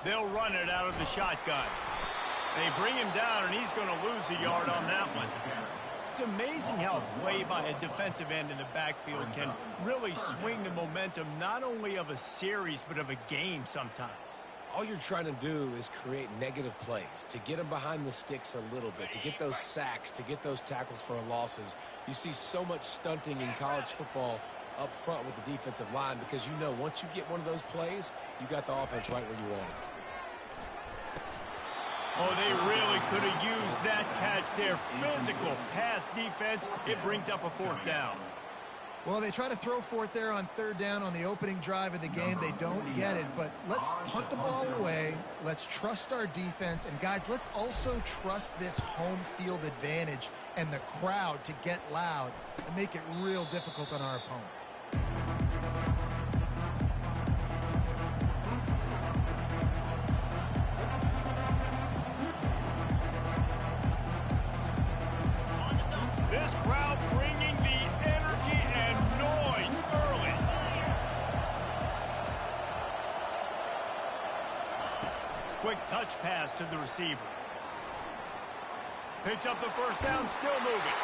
They'll run it out of the shotgun. They bring him down, and he's going to lose a yard on that one. It's amazing how a play by a defensive end in the backfield can really swing the momentum not only of a series but of a game sometimes. All you're trying to do is create negative plays, to get them behind the sticks a little bit, to get those sacks, to get those tackles for losses. You see so much stunting in college football up front with the defensive line because you know once you get one of those plays, you got the offense right where you want it. Oh, they really could have used that catch there. Physical pass defense. It brings up a fourth down. Well, they try to throw for it there on third down on the opening drive of the game. They don't get it, but let's punt the ball away. Let's trust our defense. And, guys, let's also trust this home field advantage and the crowd to get loud and make it real difficult on our opponent. This crowd bringing the energy and noise early. Quick touch pass to the receiver. Picks up the first down, still moving.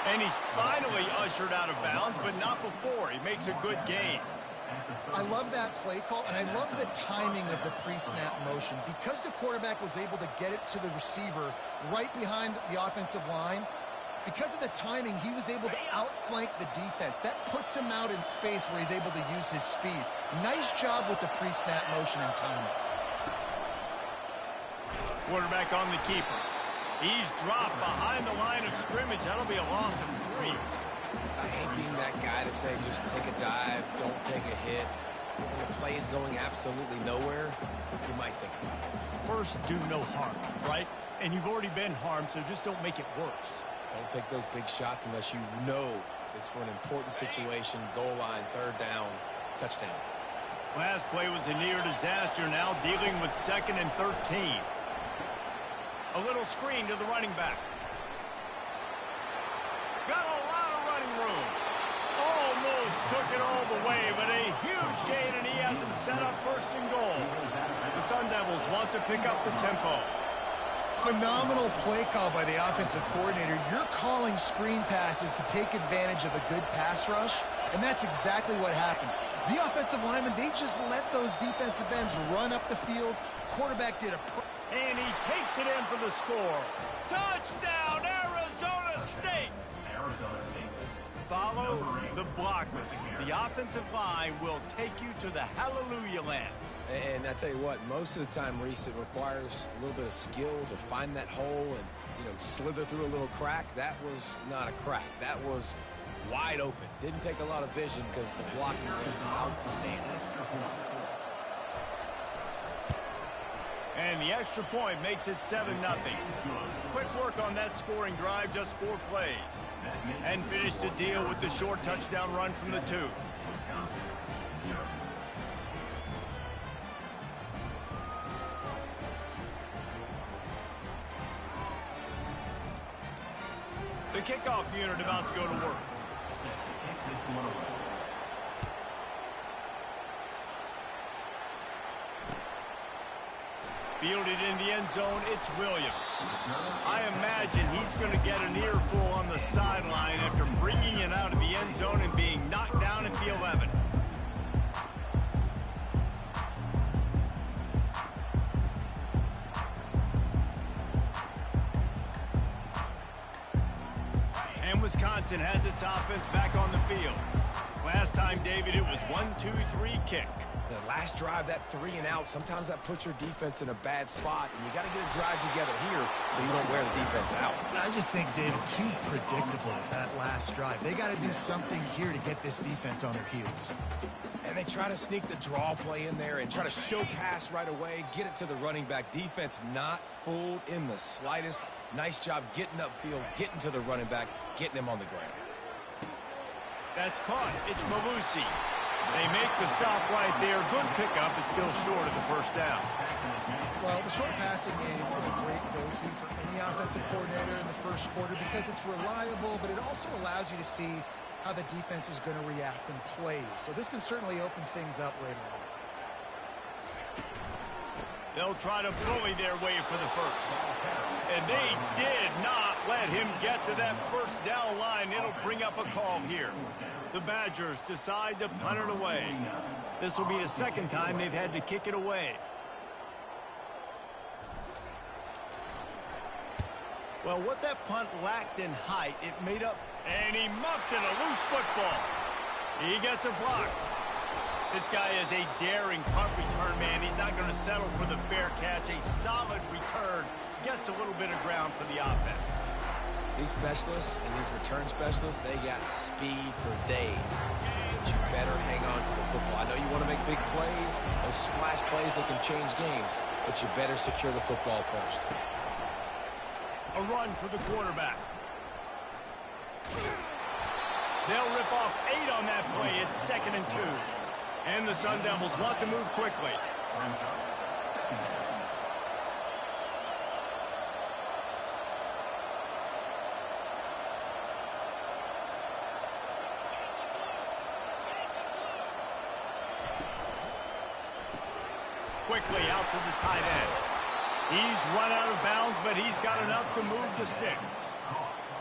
And he's finally ushered out of bounds, but not before. He makes a good gain. I love that play call, and I love the timing of the pre-snap motion. Because the quarterback was able to get it to the receiver right behind the offensive line, because of the timing, he was able to outflank the defense. That puts him out in space where he's able to use his speed. Nice job with the pre-snap motion and timing. Quarterback on the keeper. He's dropped behind the line of scrimmage. That'll be a loss of 3. I hate being that guy to say just take a dive, don't take a hit. When the play is going absolutely nowhere, you might think about it. First, do no harm, right? And you've already been harmed, so just don't make it worse. Don't take those big shots unless you know it's for an important situation, goal line, third down, touchdown. Last play was a near disaster, now dealing with 2nd and 13. A little screen to the running back. Got a lot of running room. Almost took it all the way, but a huge gain, and he has him set up 1st and goal. The Sun Devils want to pick up the tempo. Phenomenal play call by the offensive coordinator. You're calling screen passes to take advantage of a good pass rush, and that's exactly what happened. The offensive linemen, they just let those defensive ends run up the field. Quarterback did and he takes it in for the score. Touchdown, Arizona State! Follow the blockers. The offensive line will take you to the hallelujah land. And I tell you what, most of the time, Reese, it requires a little bit of skill to find that hole and, slither through a little crack. That was not a crack. That was wide open. Didn't take a lot of vision because the blocking was outstanding. And the extra point makes it 7-0. Quick work on that scoring drive, just 4 plays. And finished the deal with the short touchdown run from the 2. The kickoff unit about to go to work. Fielded in the end zone, it's Williams. I imagine he's going to get an earful on the sideline after bringing it out of the end zone and being knocked down at the 11. And Wisconsin has its offense back on the field. Last time, David, it was 1-2-3 kick. The last drive, that 3 and out, sometimes that puts your defense in a bad spot, and you got to get a drive together here so you don't wear the defense out. I just think, David, too predictable that last drive. They got to do something here to get this defense on their heels. And they try to sneak the draw play in there and try to show pass right away, get it to the running back. Defense not fooled in the slightest. Nice job getting upfield, getting to the running back, getting him on the ground. That's caught. It's Malusi. They make the stop right there. Good pickup, but still short of the first down. Well, the short passing game is a great go-to for any offensive coordinator in the first quarter because it's reliable, but it also allows you to see how the defense is going to react and play. So this can certainly open things up later on. They'll try to bully their way for the first. And they did not let him get to that first down line. It'll bring up a call here. The Badgers decide to punt it away. This will be the second time they've had to kick it away. Well, what that punt lacked in height, it made up. And he muffs it, a loose football. He gets a block. This guy is a daring punt return man. He's not going to settle for the fair catch. A solid return gets a little bit of ground for the offense. These specialists and these return specialists, they got speed for days. But you better hang on to the football. I know you want to make big plays, those splash plays that can change games, but you better secure the football first. A run for the quarterback. They'll rip off 8 on that play. It's 2nd and 2. And the Sun Devils want to move quickly. Quickly out to the tight end. He's run out of bounds, but he's got enough to move the sticks.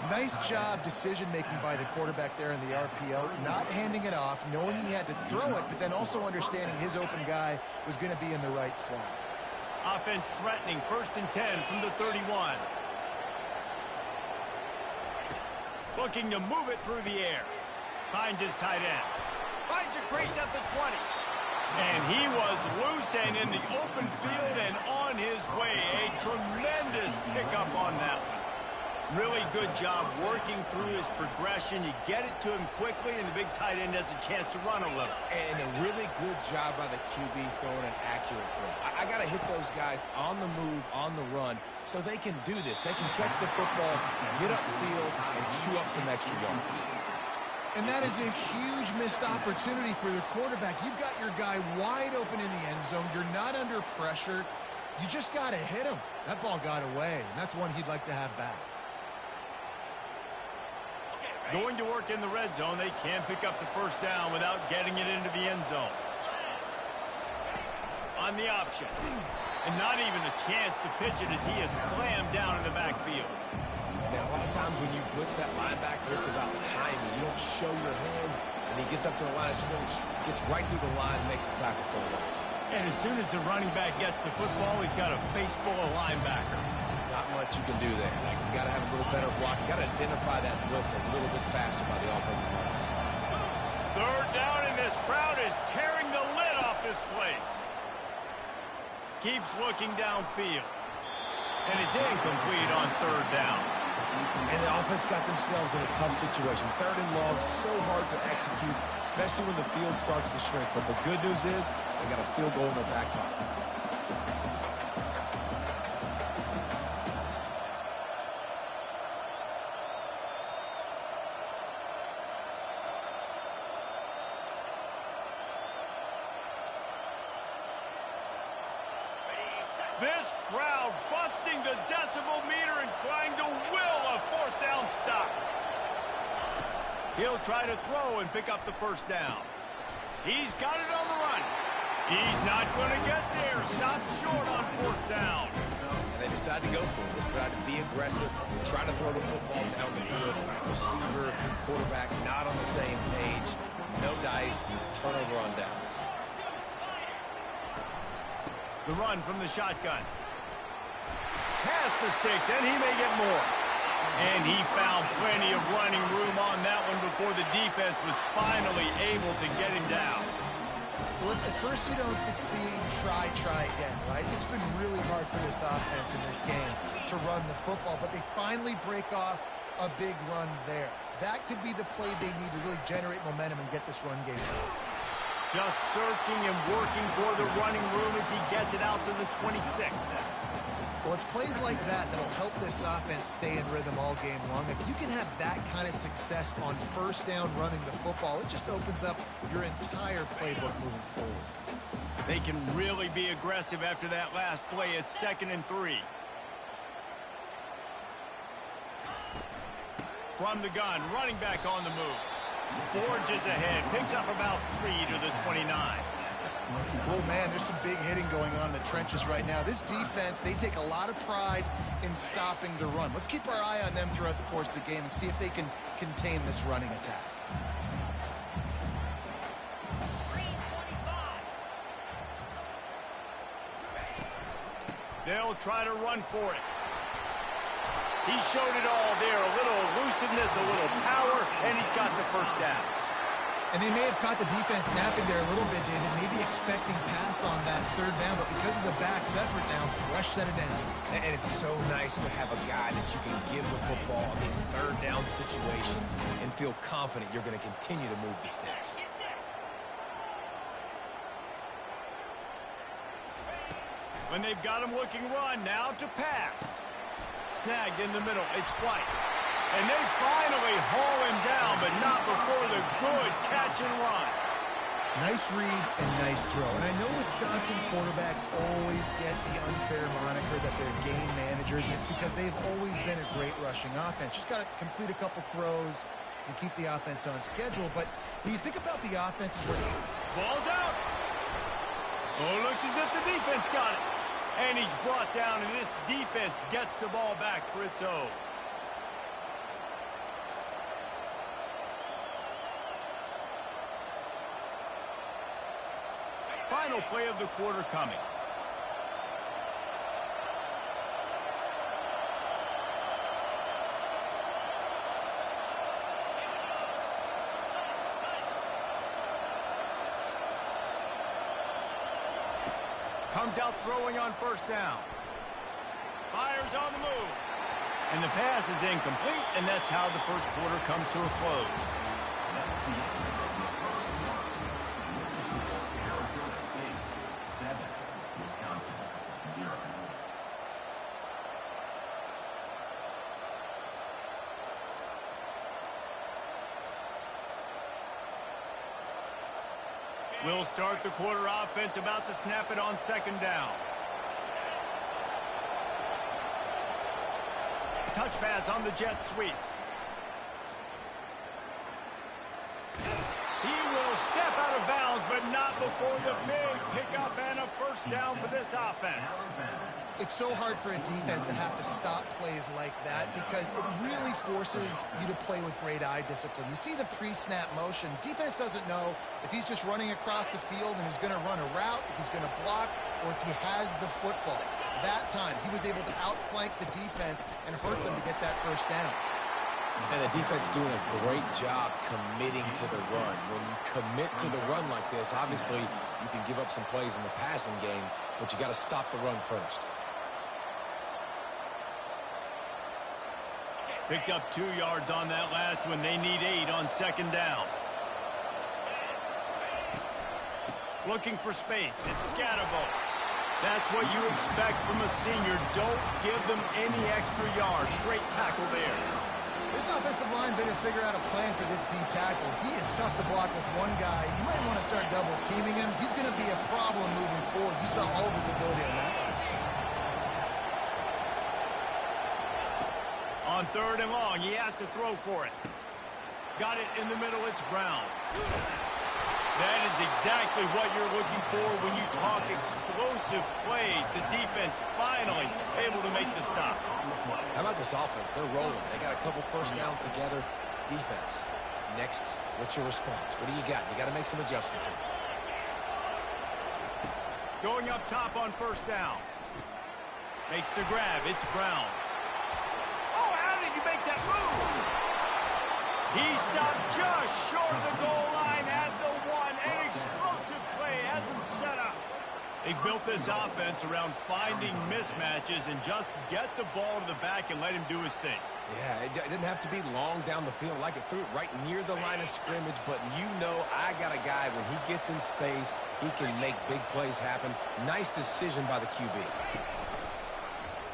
Nice job decision-making by the quarterback there in the RPO, not handing it off, knowing he had to throw it, but then also understanding his open guy was going to be in the right flat. Offense threatening, 1st and 10 from the 31. Looking to move it through the air. Finds his tight end. Finds a crease at the 20. And he was loose and in the open field and on his way. A tremendous pickup on that one. Really good job working through his progression. You get it to him quickly, and the big tight end has a chance to run a little. And a really good job by the QB throwing an accurate throw. I got to hit those guys on the move, on the run, so they can do this. They can catch the football, get upfield, and chew up some extra yards. And that is a huge missed opportunity for the quarterback. You've got your guy wide open in the end zone. You're not under pressure. You just got to hit him. That ball got away, and that's one he'd like to have back. Going to work in the red zone. They can't pick up the first down without getting it into the end zone. On the option. And not even a chance to pitch it as he is slammed down in the backfield. Now, a lot of times when you blitz that linebacker, it's about timing. You don't show your hand, and he gets up to the line of scrimmage, gets right through the line, and makes the tackle for a loss. And as soon as the running back gets the football, he's got a face full of linebacker. Not much you can do there. Like, you got to have a little better block. You got to identify that blitz a little bit faster by the offensive line. 3rd down, and this crowd is tearing the lid off this place. Keeps looking downfield. And it's incomplete on 3rd down. And the offense got themselves in a tough situation. 3rd and long, so hard to execute, especially when the field starts to shrink. But the good news is they got a field goal in their back pocket. This crowd busting the decibel meter and trying to will a 4th down stop. He'll try to throw and pick up the first down. He's got it on the run. He's not going to get there. Stop short on 4th down. And they decide to go for it. They decide to be aggressive, try to throw the football down the field. Receiver, quarterback, not on the same page. No dice, turnover on downs. The run from the shotgun. Past the sticks, and he may get more. And he found plenty of running room on that one before the defense was finally able to get him down. Well, if at first you don't succeed, try again, right? It's been really hard for this offense in this game to run the football, but they finally break off a big run there. That could be the play they need to really generate momentum and get this run game going. Just searching and working for the running room as he gets it out to the 26. Well, it's plays like that that'll help this offense stay in rhythm all game long. If you can have that kind of success on 1st down running the football, it just opens up your entire playbook moving forward. They can really be aggressive after that last play. It's 2nd and 3. From the gun, running back on the move. Forges ahead, picks up about 3 to the 29. Oh, man, there's some big hitting going on in the trenches right now. This defense, they take a lot of pride in stopping the run. Let's keep our eye on them throughout the course of the game and see if they can contain this running attack. They'll try to run for it. He showed it all there. A little elusiveness, a little power, and he's got the first down. And they may have caught the defense napping there a little bit, David, maybe expecting pass on that third down, but because of the back's effort now, Fresh set it down. And it's so nice to have a guy that you can give the football in these third down situations and feel confident you're going to continue to move the sticks. When they've got him looking run, now to pass. Snagged in the middle, it's White. And they finally haul him down, but not before the good catch and run. Nice read and nice throw. And I know Wisconsin quarterbacks always get the unfair moniker that they're game managers. It's because they've always been a great rushing offense. Just got to complete a couple throws and keep the offense on schedule. But when you think about the offenses where... Ball's out. Oh, looks as if the defense got it. And he's brought down, and this defense gets the ball back for its own. Final play of the quarter coming. Comes out throwing on first down. Fires on the move. And the pass is incomplete, and that's how the first quarter comes to a close. We'll start the quarter offense, about to snap it on second down. Touch pass on the jet sweep. He will step out of bounds, but not before the big pickup and a first down for this offense. It's so hard for a defense to have to stop plays like that because it really forces you to play with great eye discipline. You see the pre-snap motion. Defense doesn't know if he's just running across the field and he's going to run a route, if he's going to block, or if he has the football. That time, he was able to outflank the defense and hurt them to get that first down. And the defense doing a great job committing to the run. When you commit to the run like this, obviously you can give up some plays in the passing game, but you got to stop the run first. Picked up 2 yards on that last one. They need 8 on second down. Looking for space. It's Scatterbo. That's what you expect from a senior. Don't give them any extra yards. Great tackle there. This offensive line better figure out a plan for this D tackle. He is tough to block with one guy. You might want to start double teaming him. He's going to be a problem moving forward. You saw all of his ability on that last play. On third and long, he has to throw for it. Got it in the middle, it's Brown. That is exactly what you're looking for when you talk explosive plays. The defense finally able to make the stop. How about this offense? They're rolling. They got a couple first downs together. Defense. Next, what's your response? What do you got? You got to make some adjustments here. Going up top on first down. Makes the grab. It's Brown. Oh, how did you make that move? He stopped just short of the goal line at the one. An explosive play has him set up. They've built this offense around finding mismatches and just get the ball to the back and let him do his thing. Yeah, it didn't have to be long down the field. Like it threw it right near the line of scrimmage, but you know I got a guy, when he gets in space, he can make big plays happen. Nice decision by the QB.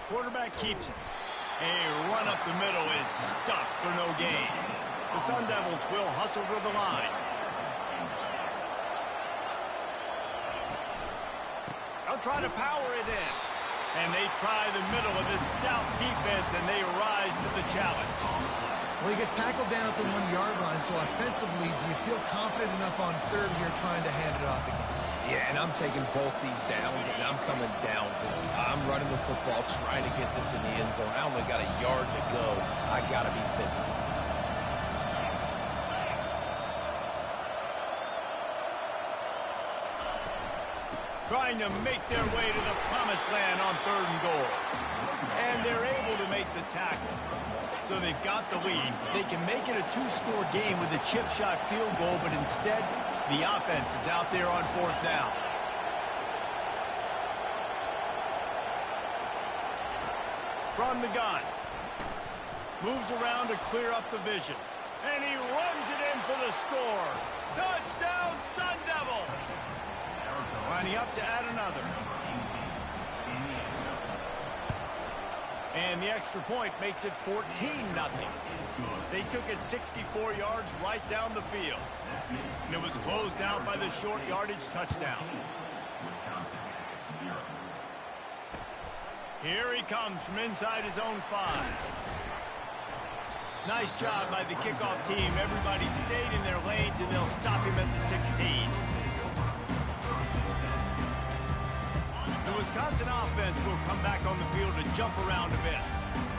Quarterback keeps it. A run up the middle is stuffed for no gain. The Sun Devils will hustle to the line. They'll try to power it in. And they try the middle of this stout defense, and they rise to the challenge. Well, he gets tackled down at the 1-yard line, so offensively, do you feel confident enough on third here trying to hand it off again? Yeah, And I'm taking both these downs, and I'm coming downhill. I'm running the football, trying to get this in the end zone. I only got a yard to go. I got to be physical. Trying to make their way to the promised land on 3rd and goal. And they're able to make the tackle. So they've got the lead. They can make it a 2-score game with a chip shot field goal, but instead, the offense is out there on 4th down. From the gun. Moves around to clear up the vision. And he runs it in for the score. Touchdown, Sun Devils! Lining up to add another. And the extra point makes it 14-0. They took it 64 yards right down the field. And it was closed out by the short yardage touchdown. Here he comes from inside his own 5. Nice job by the kickoff team. Everybody stayed in their lanes, and they'll stop him at the 16. The Wisconsin offense will come back on the field to jump around a bit.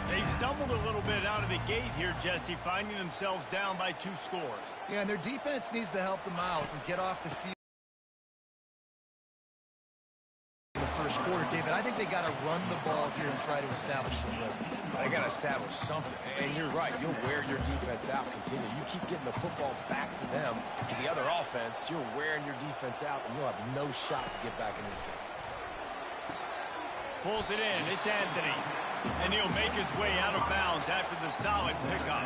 They've stumbled a little bit out of the gate here, Jesse, finding themselves down by 2 scores. Yeah, and their defense needs to help them out and get off the field in the first quarter, David. I think they got to run the ball here and try to establish some rhythm. They got to establish something. And you're right. You'll wear your defense out. Continue. You keep getting the football back to them, to the other offense. You're wearing your defense out, and you'll have no shot to get back in this game. Pulls it in. It's Anthony. And he'll make his way out of bounds after the solid pickup.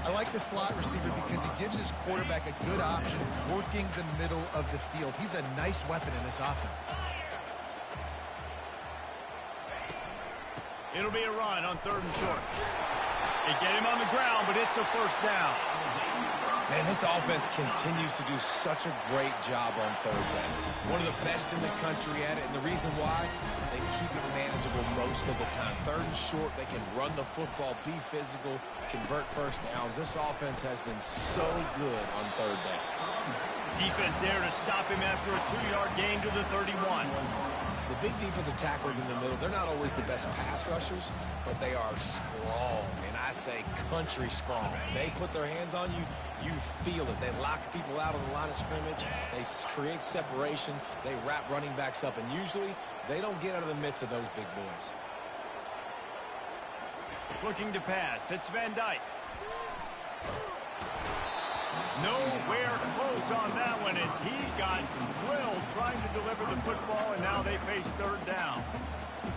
I like the slot receiver because he gives his quarterback a good option working the middle of the field. He's a nice weapon in this offense. It'll be a run on 3rd and short. They get him on the ground, but it's a 1st down. Man, this offense continues to do such a great job on 3rd down. One of the best in the country at it, and the reason why, they keep it manageable most of the time. 3rd and short, they can run the football, be physical, convert 1st downs. This offense has been so good on 3rd downs. Defense there to stop him after a 2-yard gain to the 31. The big defensive tackles in the middle, they're not always the best pass rushers, but they are strong, and I say country strong. They put their hands on you, you feel it. They lock people out on the line of scrimmage. They create separation. They wrap running backs up, and usually they don't get out of the midst of those big boys. Looking to pass. It's Van Dyke. Nowhere close on that one as he got drilled trying to deliver the football, and now they face 3rd down.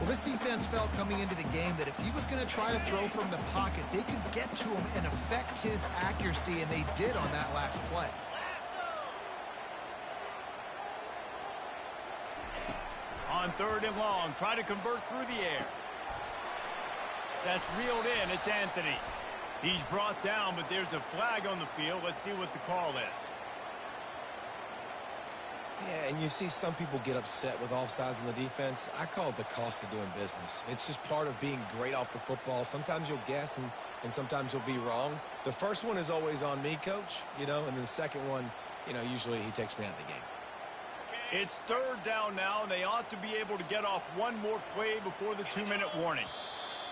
Well, this defense felt coming into the game that if he was going to try to throw from the pocket, they could get to him and affect his accuracy, and they did on that last play. On 3rd and long, try to convert through the air. That's reeled in. It's Anthony. He's brought down, but there's a flag on the field. Let's see what the call is. Yeah, and you see some people get upset with offsides in the defense. I call it the cost of doing business. It's just part of being great off the football. Sometimes you'll guess, and sometimes you'll be wrong. The first one is always on me, Coach, and then the second one, usually he takes me out of the game. It's 3rd down now, and they ought to be able to get off one more play before the 2-minute warning.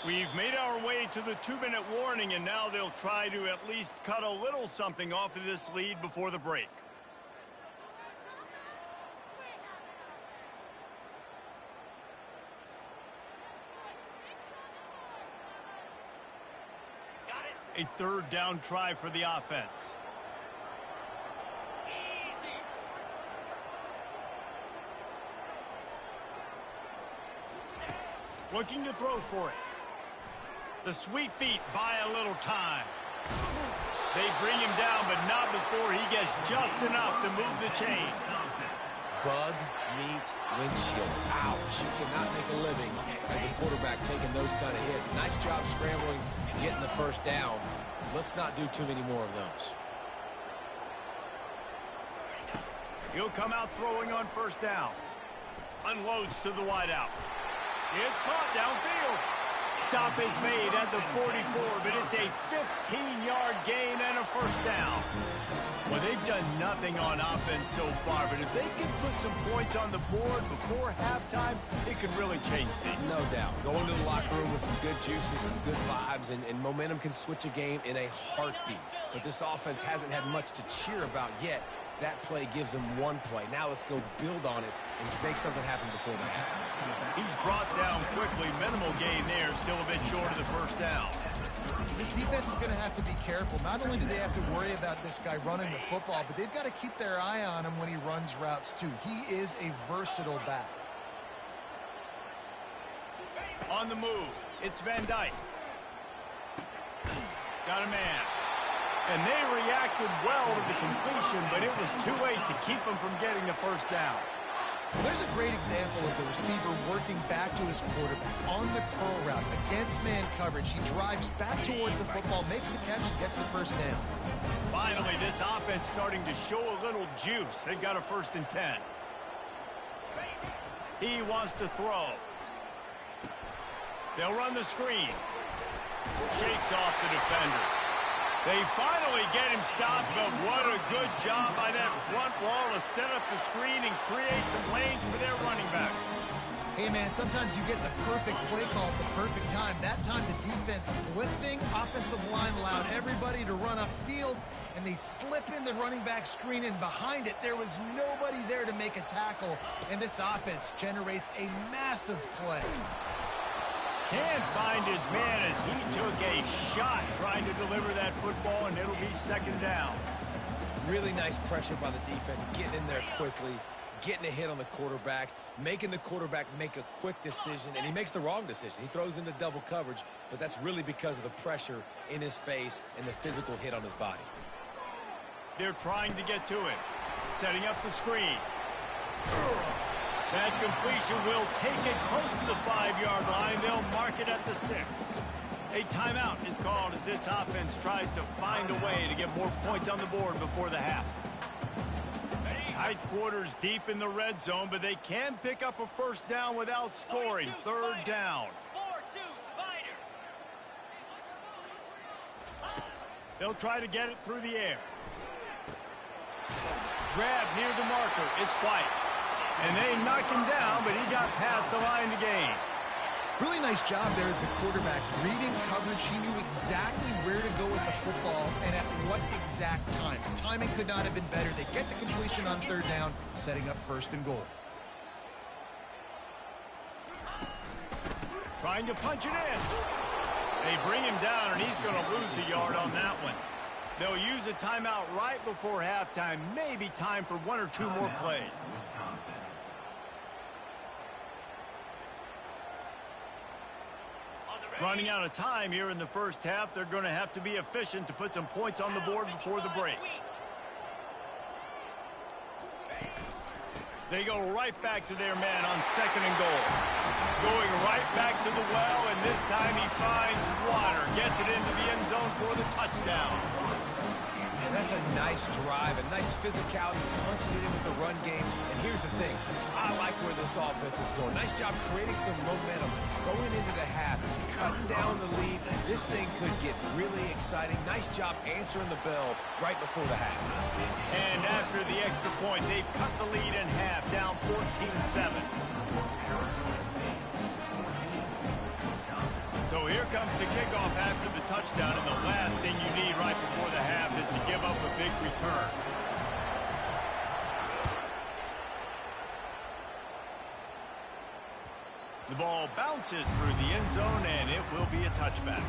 We've made our way to the 2-minute warning, and now they'll try to at least cut a little something off of this lead before the break. A 3rd down try for the offense. Looking to throw for it. The sweet feet buy a little time. They bring him down, but not before he gets just enough to move the chains. Bug, meat, windshield. Ouch. You cannot make a living as a quarterback taking those kind of hits. Nice job scrambling, getting the 1st down. Let's not do too many more of those. He'll come out throwing on 1st down. Unloads to the wideout. It's caught downfield. Stop is made at the 44, but it's a 15-yard gain and a first down. Well, they've done nothing on offense so far, but if they can put some points on the board before halftime, it could really change things. No doubt. Going to the locker room with some good juices, some good vibes, and momentum can switch a game in a heartbeat. But this offense hasn't had much to cheer about yet. That play gives them one play. Now let's go build on it and make something happen before the half. He's brought down quickly. Minimal gain there, still a bit short of the first down. This defense is going to have to be careful. Not only do they have to worry about this guy running the football, but they've got to keep their eye on him when he runs routes too. He is a versatile back. On the move, it's Van Dyke. Got a man. And they reacted well to the completion, but it was too late to keep them from getting the first down. Well, there's a great example of the receiver working back to his quarterback on the curl route against man coverage. He drives back towards the football, makes the catch, and gets the first down. Finally, this offense starting to show a little juice. They've got a 1st and 10. He wants to throw. They'll run the screen. Shakes off the defender. They finally get him stopped, but what a good job by that front wall to set up the screen and create some lanes for their running back. Hey, man, sometimes you get the perfect play call at the perfect time. That time the defense blitzing, offensive line allowed everybody to run upfield, and they slip in the running back screen, and behind it there was nobody there to make a tackle, and this offense generates a massive play. Can't find his man as he took a shot trying to deliver that football, and it'll be 2nd down. Really nice pressure by the defense, getting in there quickly, getting a hit on the quarterback, making the quarterback make a quick decision, and he makes the wrong decision. He throws into double coverage, but that's really because of the pressure in his face and the physical hit on his body. They're trying to get to him, setting up the screen. That completion will take it close to the 5-yard line. They'll mark it at the 6. A timeout is called as this offense tries to find a way to get more points on the board before the half. Tight quarters deep in the red zone, but they can pick up a first down without scoring. 3rd down. They'll try to get it through the air. Grab near the marker. It's White. And they knocked him down, but he got past the line to gain. Really nice job there as the quarterback. Reading coverage, he knew exactly where to go with the football and at what exact time. Timing could not have been better. They get the completion on 3rd down, setting up 1st and goal. Trying to punch it in. They bring him down, and he's going to lose a yard on that one. They'll use a timeout right before halftime. Maybe time for 1 or 2 more plays. Running out of time here in the first half. They're going to have to be efficient to put some points on the board before the break. They go right back to their man on 2nd and goal. Going right back to the well, and this time he finds Water. Gets it into the end zone for the touchdown. And that's a nice drive, a nice physicality, punching it in with the run game. And here's the thing. I like where this offense is going. Nice job creating some momentum, going into the half, cutting down the lead. This thing could get really exciting. Nice job answering the bell right before the half. And after the extra point, they've cut the lead in half, down 14-7. So here comes the kickoff after the touchdown, and the last thing you need right before the half is to give up a big return. The ball bounces through the end zone, and it will be a touchback.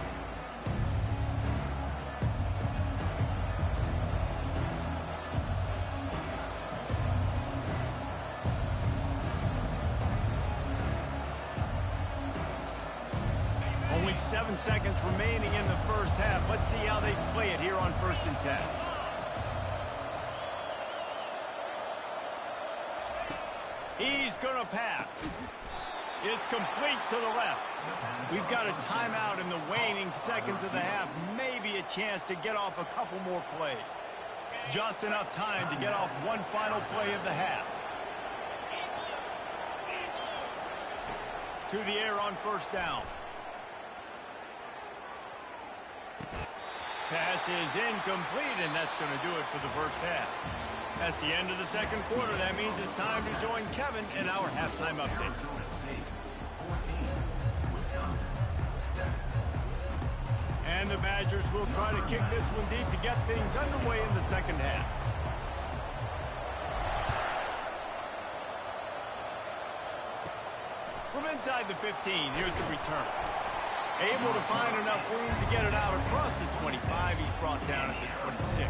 Only 7 seconds remaining in the first half. Let's see how they play it here on 1st and 10. He's going to pass. It's complete to the left. We've got a timeout in the waning seconds of the half. Maybe a chance to get off a couple more plays. Just enough time to get off one final play of the half. To the air on 1st down. pass is incomplete, and that's going to do it for the first half. That's the end of the second quarter. That means it's time to join Kevin in our halftime update. And the Badgers will try to kick this one deep to get things underway in the second half. From inside the 15, here's the return. Able to find enough room to get it out across the 25. He's brought down at the 26.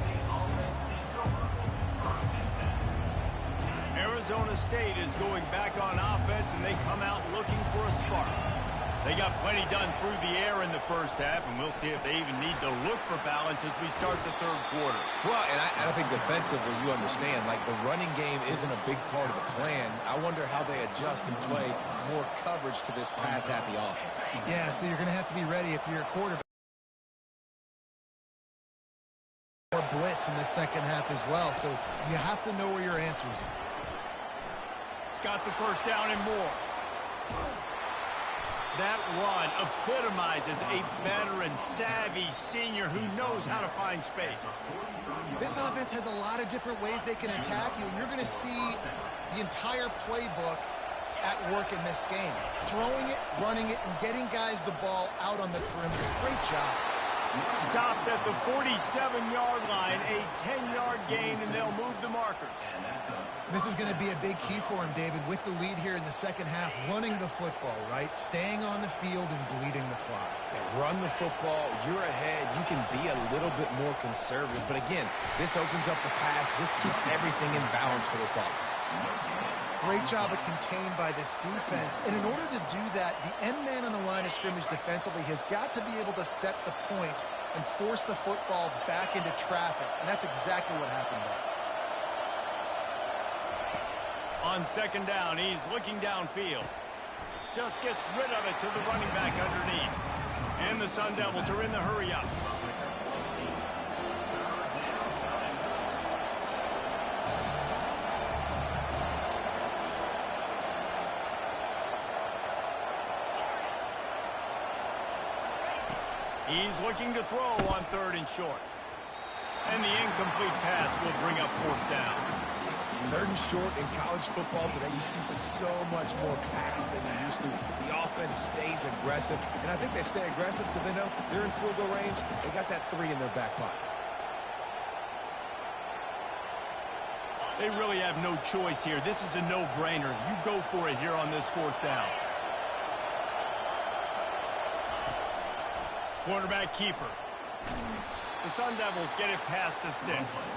Arizona State is going back on offense, and they come out looking for a spark. They got plenty done through the air in the first half, and we'll see if they even need to look for balance as we start the third quarter. Well, and I think defensively, you understand, like the running game isn't a big part of the plan. I wonder how they adjust and play more coverage to this pass-happy offense. Yeah, so you're going to have to be ready if you're a quarterback. More blitz in the second half as well, so you have to know where your answers are. Got the first down and more. That run epitomizes a veteran, savvy senior who knows how to find space. This offense has a lot of different ways they can attack you, and you're going to see the entire playbook at work in this game. Throwing it, running it, and getting guys the ball out on the perimeter. Great job. Stopped at the 47-yard line, a 10-yard gain, and they'll move the markers. This is going to be a big key for him, David, with the lead here in the second half, running the football, right? Staying on the field and bleeding the clock. Yeah, run the football, you're ahead, you can be a little bit more conservative. But again, this opens up the pass. This keeps everything in balance for this offense. Great job of contained by this defense. And in order to do that, the end man on the line of scrimmage defensively has got to be able to set the point and force the football back into traffic. And that's exactly what happened there. On second down, he's looking downfield. Just gets rid of it to the running back underneath. And the Sun Devils are in the hurry-up. He's looking to throw on third and short. And the incomplete pass will bring up fourth down. Third and short in college football today, you see so much more pass than you used to. The offense stays aggressive, and I think they stay aggressive because they know they're in field goal range. They got that 3 in their back pocket. They really have no choice here. This is a no-brainer. You go for it here on this fourth down. Quarterback keeper. The Sun Devils get it past the sticks.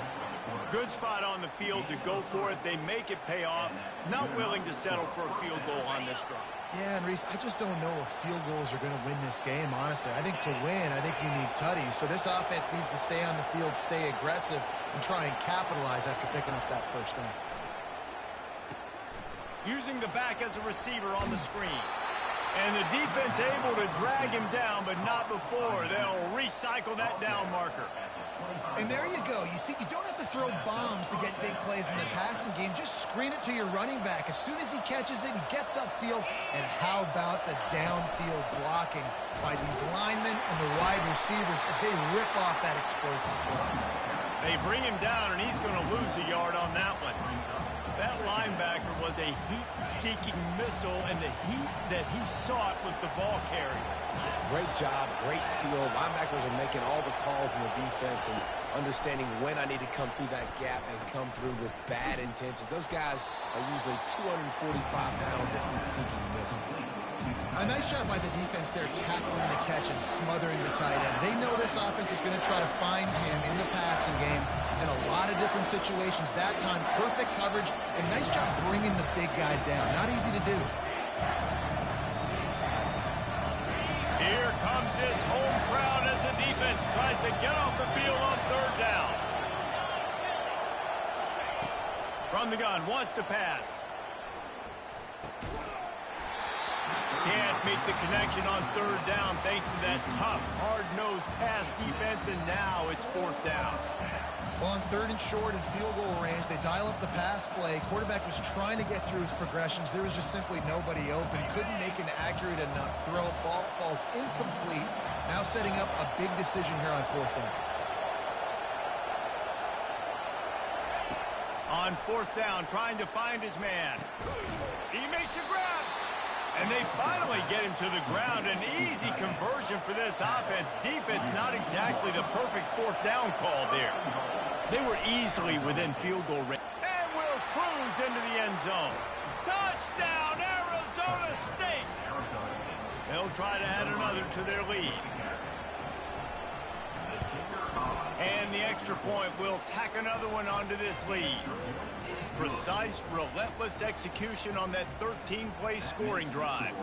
Good spot on the field to go for it. They make it pay off. Not willing to settle for a field goal on this drive. Yeah, and Reese, I just don't know if field goals are going to win this game, honestly. I think to win, I think you need tutties. So this offense needs to stay on the field, stay aggressive, and try and capitalize after picking up that first down. Using the back as a receiver on the screen. And the defense able to drag him down, but not before. They'll recycle that down marker. And there you go. You see, you don't have to throw bombs to get big plays in the passing game. Just screen it to your running back. As soon as he catches it, he gets upfield. And how about the downfield blocking by these linemen and the wide receivers as they rip off that explosive play. They bring him down, and he's going to lose a yard on that one. That linebacker was a heat-seeking missile, and the heat that he sought was the ball carrier. Great job, great feel. Linebackers are making all the calls in the defense and understanding when I need to come through that gap and come through with bad intentions. Those guys are usually 245 pounds if heat-seeking missile. A nice job by the defense there, tackling the catch and smothering the tight end. They know this offense is going to try to find him in the passing game in a lot of different situations. That time, perfect coverage, and nice job bringing the big guy down. Not easy to do. Here comes his home crowd as the defense tries to get off the field on third down. From the gun, wants to pass. Can't make the connection on third down thanks to that tough, hard-nosed pass defense, and now it's fourth down. Well, on third and short and field goal range, they dial up the pass play. Quarterback was trying to get through his progressions. There was just simply nobody open. Couldn't make an accurate enough throw. Ball falls incomplete. Now setting up a big decision here on fourth down. On fourth down, trying to find his man. He makes a grab. And they finally get him to the ground. An easy conversion for this offense. Defense, not exactly the perfect fourth down call there. They were easily within field goal range. And will cruise into the end zone. Touchdown, Arizona State. They'll try to add another to their lead. And the extra point will tack another one onto this lead. Precise, relentless execution on that 13-play scoring drive.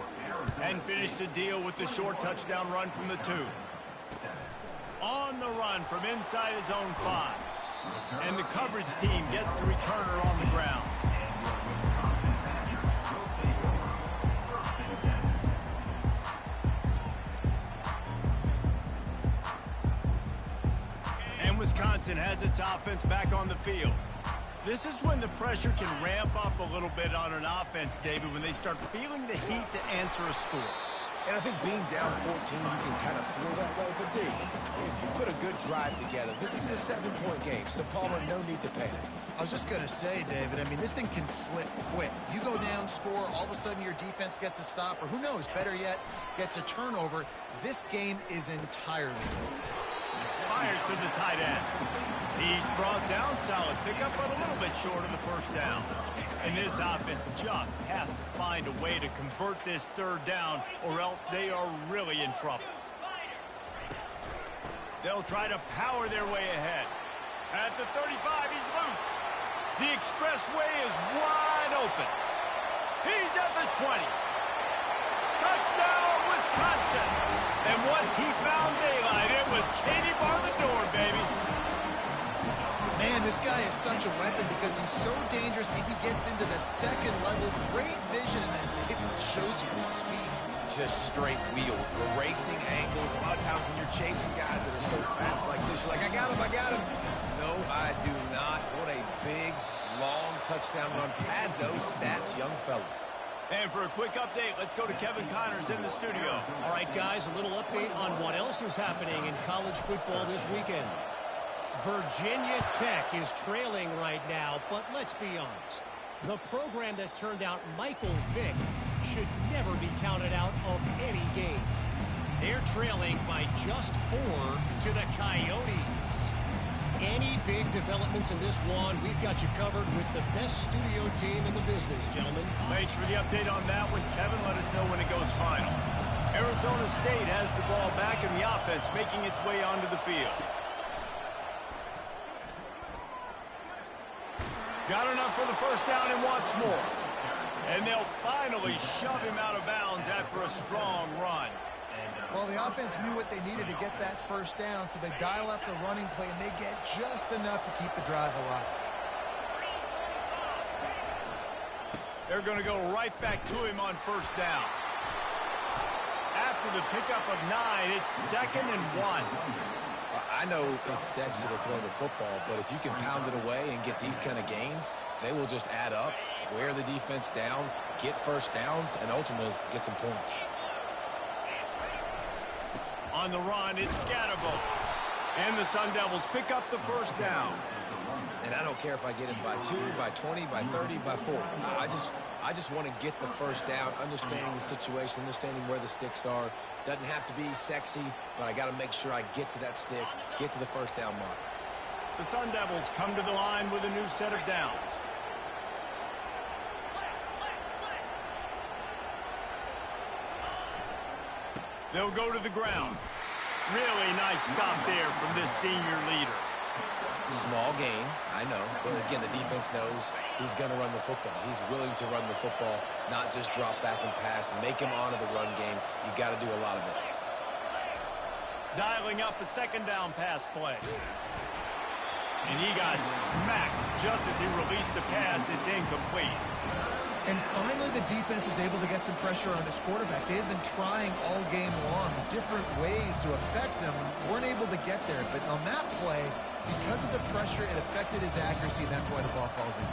And finish the deal with the short touchdown run from the 2. On the run from inside his own 5. And the coverage team gets the returner on the ground. And Wisconsin has its offense back on the field. This is when the pressure can ramp up a little bit on an offense, David, when they start feeling the heat to answer a score. And I think being down 14, you can kind of feel that way. But, D, if you put a good drive together, this is a 7-point game, so, Palmer, no need to panic. I was just going to say, David, I mean, this thing can flip quick. You go down, score, all of a sudden your defense gets a stop, or who knows, better yet, gets a turnover. This game is entirely over. Fires to the tight end. He's brought down, solid pickup, but a little bit short of the first down. And this offense just has to find a way to convert this third down, or else they are really in trouble. They'll try to power their way ahead. At the 35, he's loose. The expressway is wide open. He's at the 20. Touchdown, Wisconsin. And once he found daylight, it was Katie bar the door, baby. Man, this guy is such a weapon because he's so dangerous if he gets into the second level. Great vision, and then David shows you the speed. Just straight wheels, the racing angles. A lot of times when you're chasing guys that are so fast like this, you're like, I got him. No, I do not. What a big, long touchdown run. Pad those stats, young fella. And for a quick update, let's go to Kevin Connors in the studio. All right, guys, a little update on what else is happening in college football this weekend. Virginia Tech is trailing right now, but let's be honest. The program that turned out Michael Vick should never be counted out of any game. They're trailing by just 4 to the Coyotes. Any big developments in this one, we've got you covered with the best studio team in the business, gentlemen. Thanks for the update on that one, Kevin. Let us know when it goes final. Arizona State has the ball back in the offense, making its way onto the field. Got enough for the first down and wants more. And they'll finally shove him out of bounds after a strong run. Well, the offense knew what they needed to get that first down, so they dial up the running play, and they get just enough to keep the drive alive. They're going to go right back to him on first down. After the pickup of 9, it's 2nd and 1. I know it's sexy to throw the football, but if you can pound it away and get these kind of gains, they will just add up, wear the defense down, get first downs, and ultimately get some points. On the run, it's Scatterbo. And the Sun Devils pick up the first down. And I don't care if I get it by 2, by 20, by 30, by 40. I just want to get the first down, understanding the situation, understanding where the sticks are. Doesn't have to be sexy, but I got to make sure I get to that stick, get to the first down mark. The Sun Devils come to the line with a new set of downs. They'll go to the ground. Really nice stop there from this senior leader. Small game, I know. But again, the defense knows he's going to run the football. He's willing to run the football, not just drop back and pass. Make him honor the run game. You got to do a lot of this. Dialing up a second down pass play. And he got smacked just as he released the pass. It's incomplete. And finally, the defense is able to get some pressure on this quarterback. They have been trying all game long different ways to affect him. Weren't able to get there. But on that play, because of the pressure, it affected his accuracy, and that's why the ball falls in.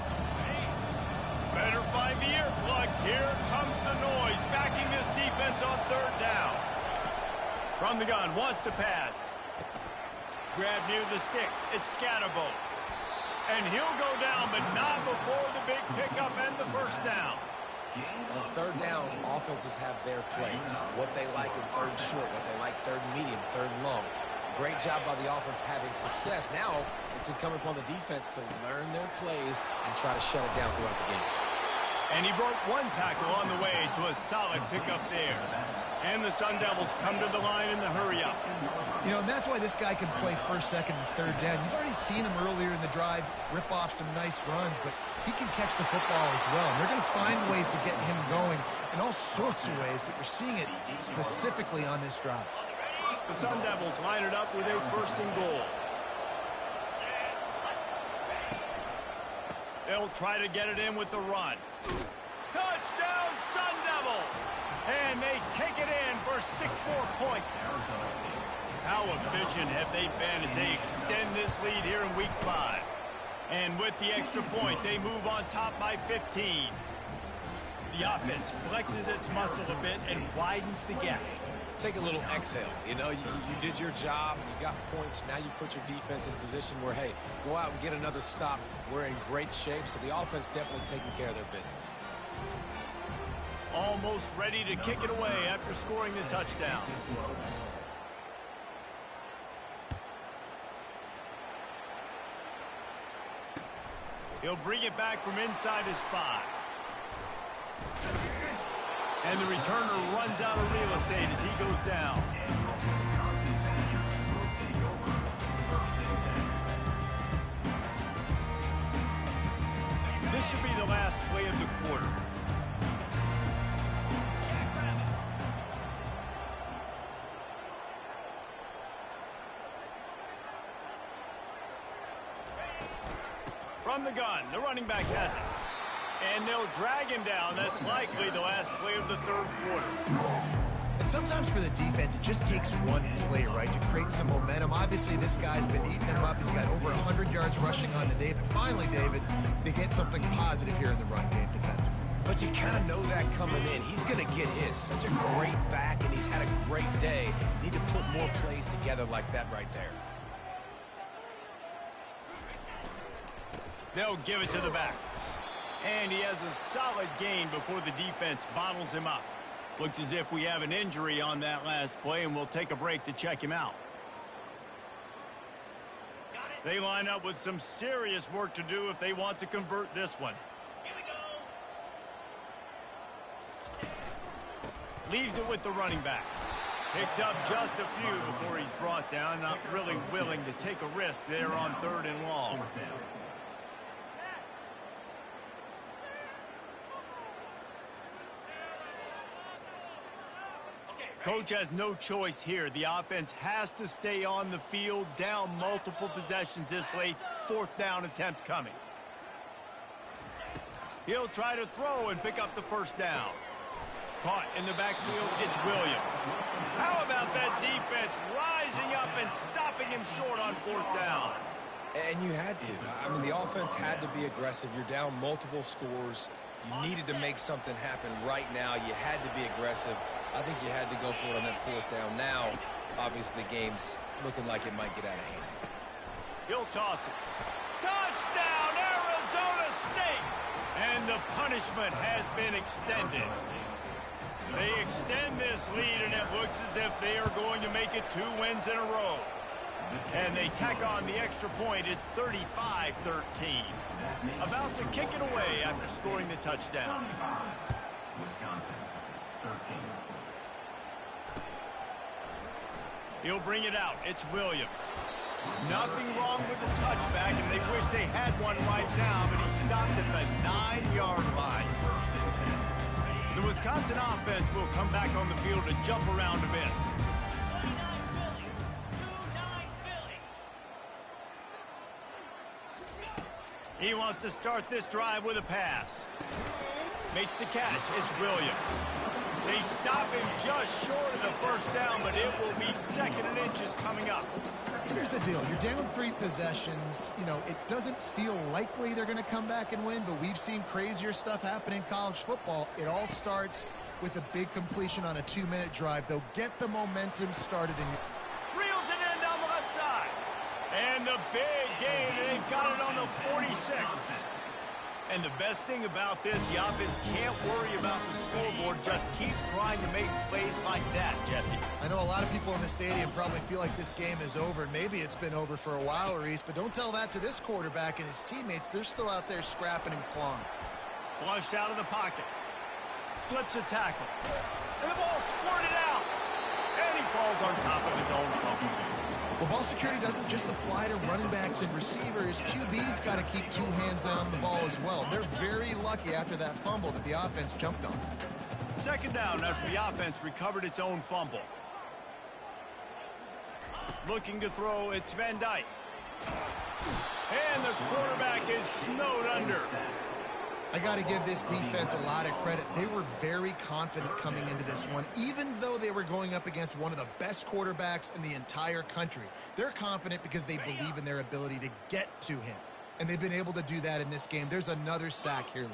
Better find the earplugs. Here comes the noise, backing this defense on third down. From the gun, wants to pass. Grab near the sticks. It's Scatterbo. And he'll go down, but not before the big pickup and the first down. On third down, offenses have their plays. What they like in third and short, what they like third and medium, third and long. Great job by the offense having success. Now it's incumbent upon the defense to learn their plays and try to shut it down throughout the game. And he broke one tackle on the way to a solid pickup there. And the Sun Devils come to the line in the hurry-up. You know, and that's why this guy can play first, second, and third down. You've already seen him earlier in the drive rip off some nice runs, but he can catch the football as well. And they're going to find ways to get him going in all sorts of ways, but you're seeing it specifically on this drive. The Sun Devils line it up with a first and goal. They'll try to get it in with the run. Touchdown, Sun Devils! And they take it in for 6 more points. How efficient have they been as they extend this lead here in Week 5? And with the extra point, they move on top by 15. The offense flexes its muscle a bit and widens the gap. Take a little exhale. You know, you did your job. You got points. Now you put your defense in a position where, hey, go out and get another stop. We're in great shape, so the offense definitely taking care of their business. Almost ready to kick it away after scoring the touchdown. He'll bring it back from inside his 5. And the returner runs out of real estate as he goes down. This should be the last play of the quarter. From the gun, the running back has it. And they'll drag him down. That's likely the last play of the third quarter. And sometimes for the defense, it just takes one play, right, to create some momentum. Obviously, this guy's been eating him up. He's got over 100 yards rushing on the day. But finally, David, they get something positive here in the run game defensively. But you kind of know that coming in. He's going to get his. Such a great back, and he's had a great day. Need to put more plays together like that right there. They'll give it to the back. And he has a solid gain before the defense bottles him up. Looks as if we have an injury on that last play, and we'll take a break to check him out. They line up with some serious work to do if they want to convert this one. Leaves it with the running back. Picks up just a few before he's brought down. Not really willing to take a risk there on 3rd and long. Coach has no choice here. The offense has to stay on the field, down multiple possessions this late. 4th down attempt coming. He'll try to throw and pick up the first down. Caught in the backfield, it's Williams. How about that defense rising up and stopping him short on 4th down? And you had to. I mean, the offense had to be aggressive. You're down multiple scores. You needed to make something happen right now. You had to be aggressive. I think you had to go for it on that 4th down. Now, obviously, the game's looking like it might get out of hand. He'll toss it. Touchdown, Arizona State! And the punishment has been extended. They extend this lead, and it looks as if they are going to make it 2 wins in a row. And they tack on the extra point. It's 35-13. About to kick it away after scoring the touchdown. Wisconsin, 13. He'll bring it out. It's Williams. Nothing wrong with the touchback, and they wish they had one right now, but he stopped at the 9-yard line. The Wisconsin offense will come back on the field and jump around a bit. He wants to start this drive with a pass. Makes the catch. It's Williams. They stop him just short of the first down, but it will be 2nd and inches coming up. Here's the deal. You're down 3 possessions. You know, it doesn't feel likely they're going to come back and win, but we've seen crazier stuff happen in college football. It all starts with a big completion on a 2-minute drive. They'll get the momentum started. Reels it in down the left side. And the big gain, and they've got it on the 46. And the best thing about this, the offense can't worry about the scoreboard. Just keep trying to make plays like that, Jesse. I know a lot of people in the stadium probably feel like this game is over. Maybe it's been over for a while, Reese, but don't tell that to this quarterback and his teammates. They're still out there scrapping and clawing. Flushed out of the pocket. Slips a tackle. And the ball squirted out. And he falls on top of his own fumble. Well, ball security doesn't just apply to running backs and receivers. QB's got to keep two hands on the ball as well. They're very lucky after that fumble that the offense jumped on. Second down after the offense recovered its own fumble. Looking to throw, it's Van Dyke. And the quarterback is snowed under. I got to give this defense a lot of credit. They were very confident coming into this one, even though they were going up against one of the best quarterbacks in the entire country. They're confident because they believe in their ability to get to him, and they've been able to do that in this game. There's another sack here late.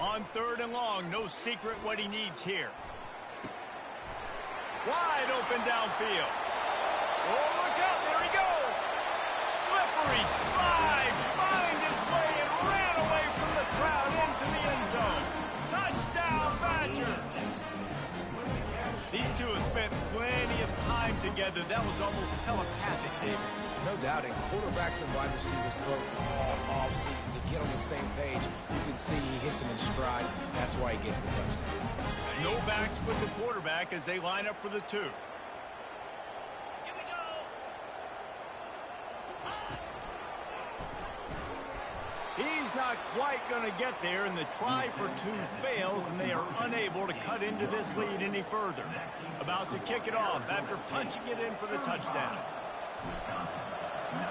On third and long, no secret what he needs here. Wide open downfield. Oh, look out, there he goes. Slippery slide, find his way and ran away from the crowd into the end zone. Touchdown, Badgers. These two have spent plenty of time together. That was almost telepathic, David. No doubt, and quarterbacks and wide receivers throw all season to get on the same page. You can see he hits him in stride. That's why he gets the touchdown. No backs with the quarterback as they line up for the two. He's not quite going to get there, and the try for two fails, and they are unable to cut into this lead any further. About to kick it off after punching it in for the touchdown. Wisconsin, 19.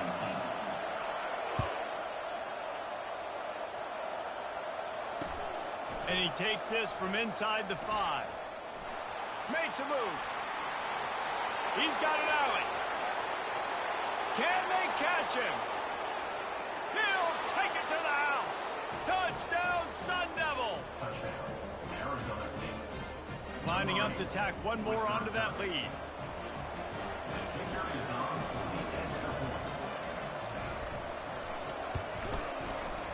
And he takes this from inside the 5. Makes a move. He's got an alley. Can they catch him? He'll take it to the house. Touchdown, Sun Devils. Touchdown, Arizona State. Lining up to tack one more onto that lead. The kicker is on the extra point.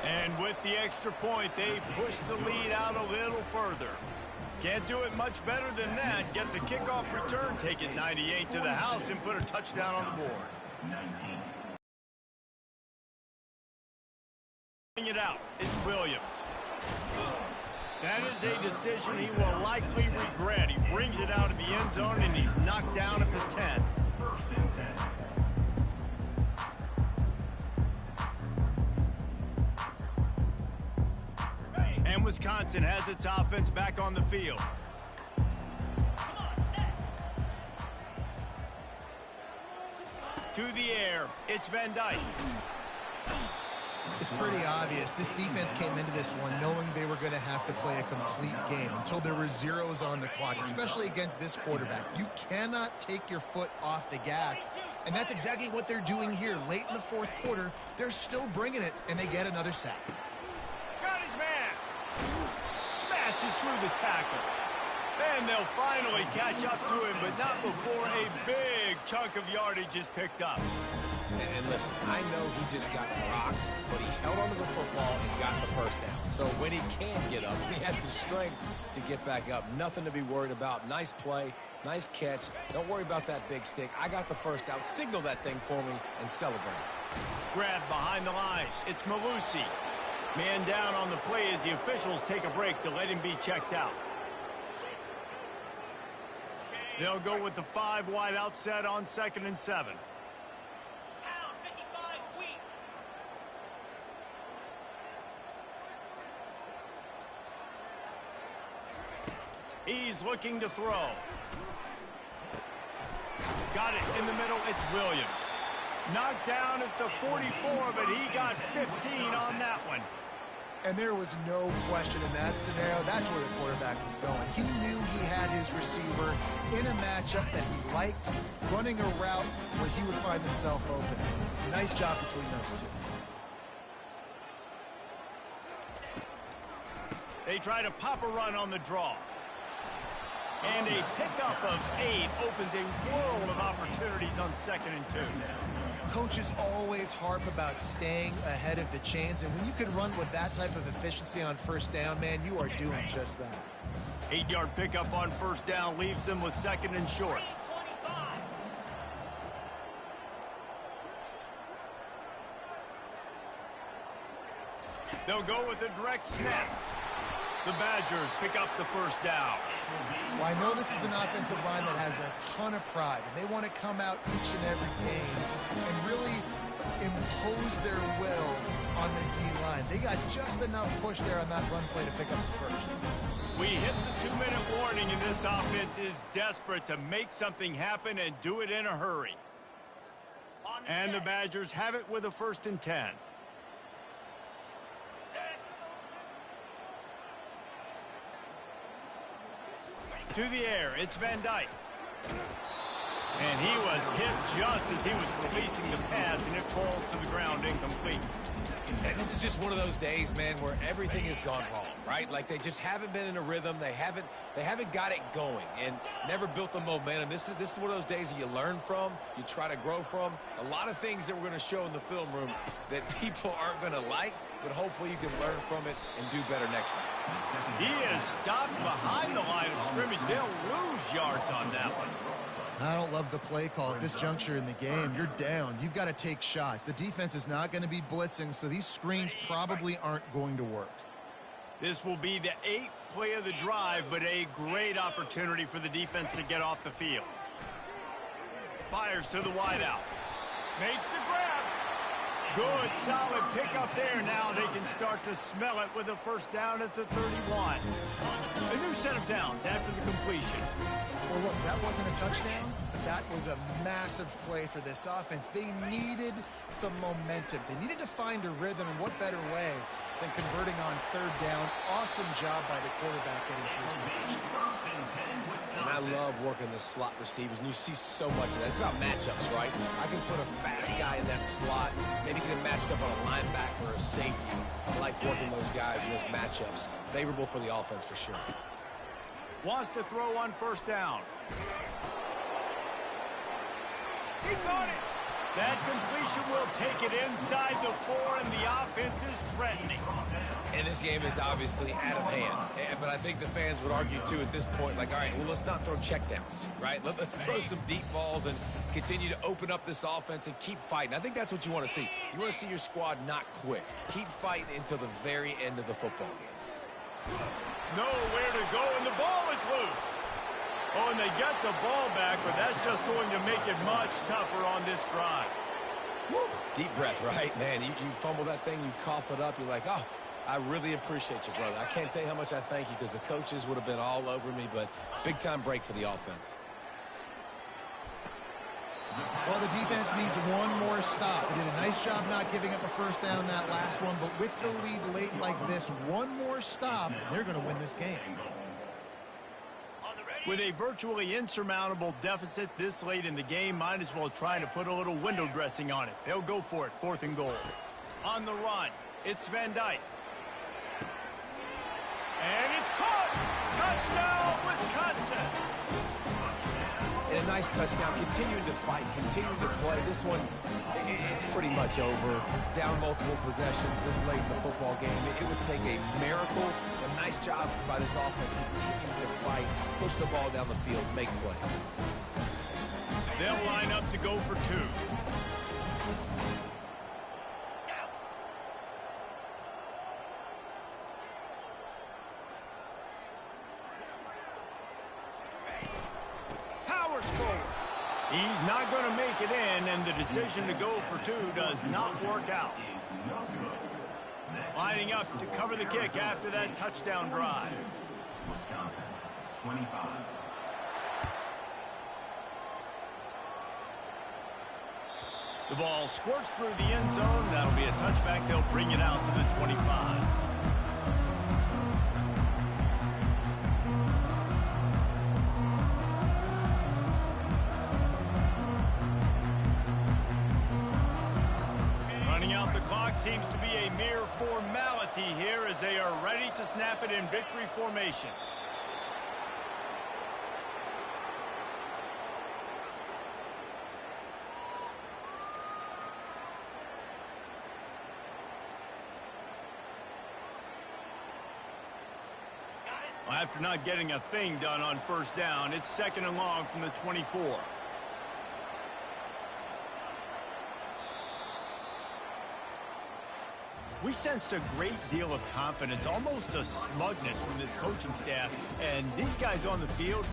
And with the extra point, they push the lead out a little further. Can't do it much better than that. Get the kickoff return, take it 98 to the house, and put a touchdown on the board. 19. It out. It's Williams. That is a decision he will likely regret. He brings it out of the end zone, and he's knocked down at the 10. First and 10. And Wisconsin has its offense back on the field. To the air, it's Van Dyke. It's pretty obvious. This defense came into this one knowing they were going to have to play a complete game until there were zeros on the clock, especially against this quarterback. You cannot take your foot off the gas, and that's exactly what they're doing here. Late in the fourth quarter, they're still bringing it, and they get another sack. Got his man. Smashes through the tackle. And they'll finally catch up to him, but not before a big chunk of yardage is picked up. And listen, I know he just got rocked, but he held onto the football and got the first down. So when he can get up, he has the strength to get back up. Nothing to be worried about. Nice play, nice catch. Don't worry about that big stick. I got the first down. Signal that thing for me and celebrate. Grabbed behind the line. It's Malusi. Man down on the play as the officials take a break to let him be checked out. They'll go with the 5 wide out set on 2nd and 7. He's looking to throw. Got it in the middle. It's Williams. Knocked down at the 44, but he got 15 on that one. And there was no question in that scenario. That's where the quarterback was going. He knew he had his receiver in a matchup that he liked, running a route where he would find himself open. Nice job between those two. They try to pop a run on the draw. And a pickup of 8 opens a world of opportunities on 2nd and 2. Coaches always harp about staying ahead of the chains, and when you can run with that type of efficiency on 1st down, man, you are doing just that. 8-yard pickup on 1st down leaves them with 2nd and short. They'll go with a direct snap. The Badgers pick up the 1st down. Well, I know this is an offensive line that has a ton of pride, and they want to come out each and every game and really impose their will on the D-line. They got just enough push there on that run play to pick up the 1st. We hit the 2-minute warning, and this offense is desperate to make something happen and do it in a hurry. And the Badgers have it with a 1st and 10. To the air, it's Van Dyke. And he was hit just as he was releasing the pass, and it falls to the ground incomplete. And this is just one of those days, man, where everything has gone wrong, right? Like they just haven't been in a rhythm. They haven't got it going and never built the momentum. This is one of those days that you learn from, you try to grow from. A lot of things that we're going to show in the film room that people aren't going to like, but hopefully you can learn from it and do better next time. He is stopped behind the line of scrimmage. They'll lose yards on that one. I don't love the play call at this juncture in the game. You're down. You've got to take shots. The defense is not going to be blitzing, so these screens probably aren't going to work. This will be the 8th play of the drive, but a great opportunity for the defense to get off the field. Fires to the wideout. Makes the grab. Good, solid pickup there. Now they can start to smell it with a 1st down at the 31. A new set of downs after the completion. Well, look, that wasn't a touchdown, but that was a massive play for this offense. They needed some momentum. They needed to find a rhythm, and what better way than converting on 3rd down. Awesome job by the quarterback getting through his position. And I love working the slot receivers, and you see so much of that. It's about matchups, right? I can put a fast guy in that slot, maybe get him matched up on a linebacker or a safety. I like working those guys in those matchups. Favorable for the offense for sure. Wants to throw on 1st down. He got it. That completion will take it inside the 4, and the offense is threatening. And this game is obviously out of hand. But I think the fans would argue, too, at this point, like, all right, well, let's not throw checkdowns, right? Let's throw some deep balls and continue to open up this offense and keep fighting. I think that's what you want to see. You want to see your squad not quit. Keep fighting until the very end of the football game. Nowhere to go, and the ball is loose. Oh, and they get the ball back, but that's just going to make it much tougher on this drive. Woo. Deep breath, right? Man, you fumble that thing, you cough it up, you're like, oh, I really appreciate you, brother. I can't tell you how much I thank you because the coaches would have been all over me, but big-time break for the offense. Well, the defense needs one more stop. They did a nice job not giving up a 1st down that last one, but with the lead late like this, one more stop, they're going to win this game. With a virtually insurmountable deficit this late in the game, might as well try to put a little window dressing on it. They'll go for it, 4th and goal. On the run, it's Van Dyke. And it's caught! Touchdown, Wisconsin! And a nice touchdown, continuing to fight, continuing to play. This one, it's pretty much over. Down multiple possessions this late in the football game. It would take a miracle. A nice job by this offense, continuing to fight, push the ball down the field, make plays. They'll line up to go for 2. He's not going to make it in, and the decision to go for 2 does not work out. Lining up to cover the kick after that touchdown drive. Wisconsin, 25. The ball squirts through the end zone. That'll be a touchback. They'll bring it out to the 25. Seems to be a mere formality here as they are ready to snap it in victory formation. Well, after not getting a thing done on first down, it's 2nd and long from the 24. We sensed a great deal of confidence, almost a smugness from this coaching staff, and these guys on the field